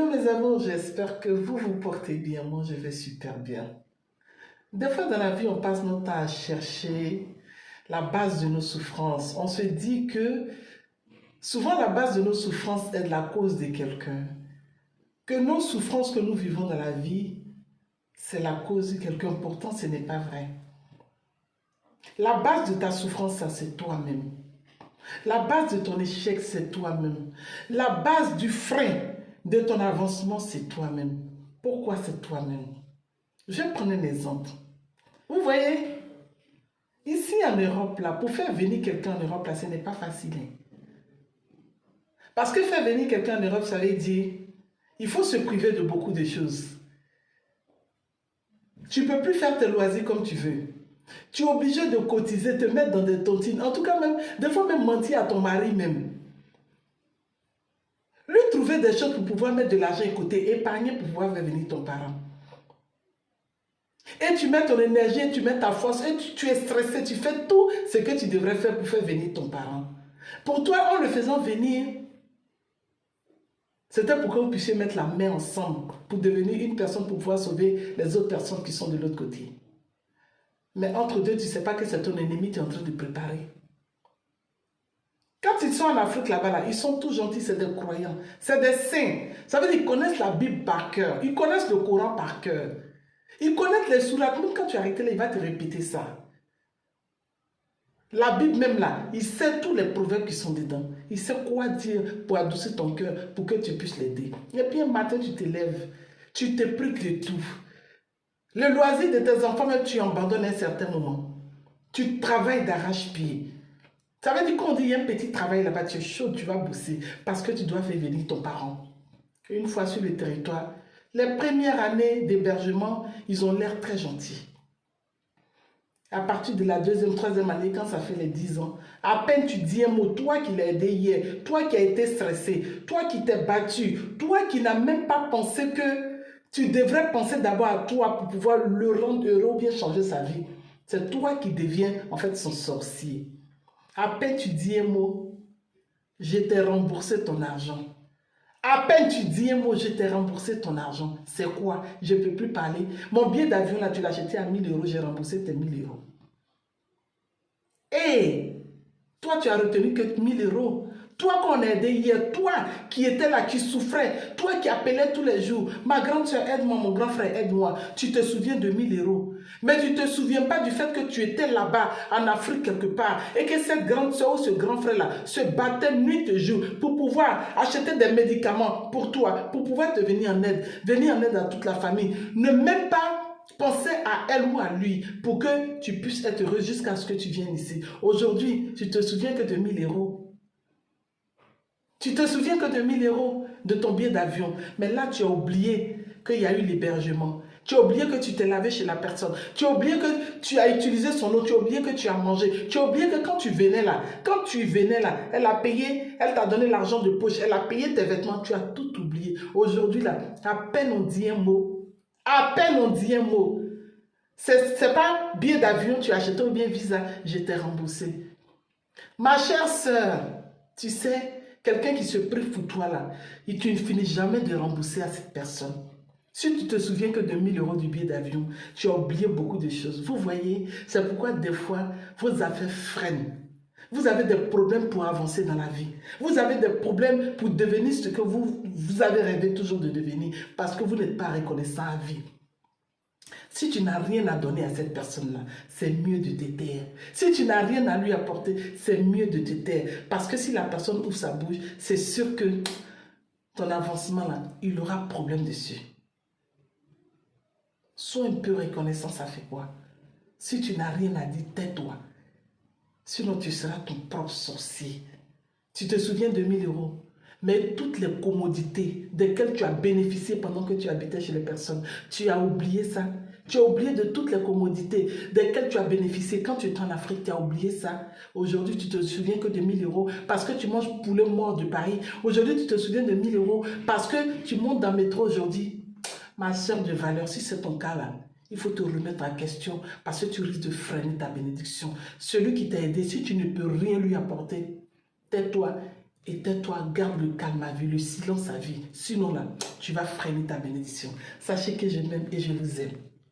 mes amours, j'espère que vous vous portez bien. Moi, je vais super bien. Des fois dans la vie, on passe notre temps à chercher la base de nos souffrances. On se dit que souvent la base de nos souffrances est la cause de quelqu'un. Que nos souffrances que nous vivons dans la vie, c'est la cause de quelqu'un. Pourtant, ce n'est pas vrai. La base de ta souffrance, ça, c'est toi-même. La base de ton échec, c'est toi-même. La base du frein de ton avancement, c'est toi-même. Pourquoi c'est toi-même? Je vais prendre un exemple. Vous voyez, ici en Europe, là, pour faire venir quelqu'un en Europe, là, ce n'est pas facile. Parce que faire venir quelqu'un en Europe, ça veut dire, il faut se priver de beaucoup de choses. Tu ne peux plus faire tes loisirs comme tu veux. Tu es obligé de cotiser, te mettre dans des tontines. En tout cas, même, des fois même mentir à ton mari même. Lui trouver des choses pour pouvoir mettre de l'argent à côté, épargner pour pouvoir faire venir ton parent. Et tu mets ton énergie, tu mets ta force, et tu es stressé, tu fais tout ce que tu devrais faire pour faire venir ton parent. Pour toi, en le faisant venir, c'était pour que vous puissiez mettre la main ensemble pour devenir une personne pour pouvoir sauver les autres personnes qui sont de l'autre côté. Mais entre deux, tu ne sais pas que c'est ton ennemi, tu es en train de préparer. Quand ils sont en Afrique là-bas, là, ils sont tous gentils, c'est des croyants, c'est des saints. Ça veut dire qu'ils connaissent la Bible par cœur, ils connaissent le Coran par cœur. Ils connaissent les sourates, même quand tu arrêtes là, il va te répéter ça. La Bible même là, il sait tous les proverbes qui sont dedans. Il sait quoi dire pour adoucir ton cœur, pour que tu puisses l'aider. Et puis un matin, tu te lèves, tu te prives de tout. Le loisir de tes enfants, même tu abandonnes à un certain moment. Tu travailles d'arrache-pied. Ça veut dire qu'on dit, il y a un petit travail là-bas, tu es chaud, tu vas bosser, parce que tu dois faire venir ton parent. Une fois sur le territoire, les premières années d'hébergement, ils ont l'air très gentils. À partir de la deuxième, troisième année, quand ça fait les 10 ans, à peine tu dis un mot, toi qui l'as aidé hier, toi qui as été stressé, toi qui t'es battu, toi qui n'as même pas pensé que tu devrais penser d'abord à toi pour pouvoir le rendre heureux ou bien changer sa vie. C'est toi qui deviens en fait son sorcier. À peine tu dis un mot, je t'ai remboursé ton argent. À peine tu dis un mot, je t'ai remboursé ton argent. C'est quoi? Je ne peux plus parler. Mon billet d'avion, là, tu l'as acheté à 1000 €, j'ai remboursé tes 1000 €. Et toi, tu as retenu que 1000 €. Toi qu'on a aidé hier, toi qui étais là, qui souffrais, toi qui appelais tous les jours, ma grande soeur aide-moi, mon grand frère aide-moi, tu te souviens de 1000 €. Mais tu ne te souviens pas du fait que tu étais là-bas, en Afrique quelque part, et que cette grande soeur ou ce grand frère-là se battait nuit et jour pour pouvoir acheter des médicaments pour toi, pour pouvoir te venir en aide à toute la famille. Ne même pas penser à elle ou à lui pour que tu puisses être heureux jusqu'à ce que tu viennes ici. Aujourd'hui, tu te souviens que de 1000 €. Tu te souviens que de 1000 € de ton billet d'avion. Mais là, tu as oublié qu'il y a eu l'hébergement. Tu as oublié que tu t'es lavé chez la personne. Tu as oublié que tu as utilisé son eau. Tu as oublié que tu as mangé. Tu as oublié que quand tu venais là, elle a payé, elle t'a donné l'argent de poche, elle a payé tes vêtements. Tu as tout oublié. Aujourd'hui là, à peine on dit un mot. À peine on dit un mot. C'est pas billet d'avion, tu as acheté ou bien visa, je t'ai remboursé. Ma chère sœur, tu sais, quelqu'un qui se prive pour toi là, et tu ne finis jamais de rembourser à cette personne. Si tu te souviens que de 1000 € du billet d'avion, tu as oublié beaucoup de choses. Vous voyez, c'est pourquoi des fois, vos affaires freinent. Vous avez des problèmes pour avancer dans la vie. Vous avez des problèmes pour devenir ce que vous avez rêvé toujours de devenir, parce que vous n'êtes pas reconnaissant à vie. Si tu n'as rien à donner à cette personne-là, c'est mieux de te taire. Si tu n'as rien à lui apporter, c'est mieux de te taire. Parce que si la personne ouvre sa bouche, c'est sûr que ton avancement, là, il aura problème dessus. Sois un peu reconnaissant, ça fait quoi? Si tu n'as rien à dire, tais-toi. Sinon, tu seras ton propre sorcier. Tu te souviens de 1000 €. Mais toutes les commodités desquelles tu as bénéficié pendant que tu habitais chez les personnes, tu as oublié ça. Tu as oublié de toutes les commodités desquelles tu as bénéficié. Quand tu étais en Afrique, tu as oublié ça. Aujourd'hui, tu te souviens que de 1000 € parce que tu manges poulet mort de Paris. Aujourd'hui, tu te souviens de 1000 € parce que tu montes dans le métro aujourd'hui. Ma soeur de valeur, si c'est ton cas là, il faut te remettre en question parce que tu risques de freiner ta bénédiction. Celui qui t'a aidé, si tu ne peux rien lui apporter, tais-toi Et tais-toi, garde le calme à vie, le silence à vie. Sinon là, tu vas freiner ta bénédiction. Sachez que je m'aime et je vous aime.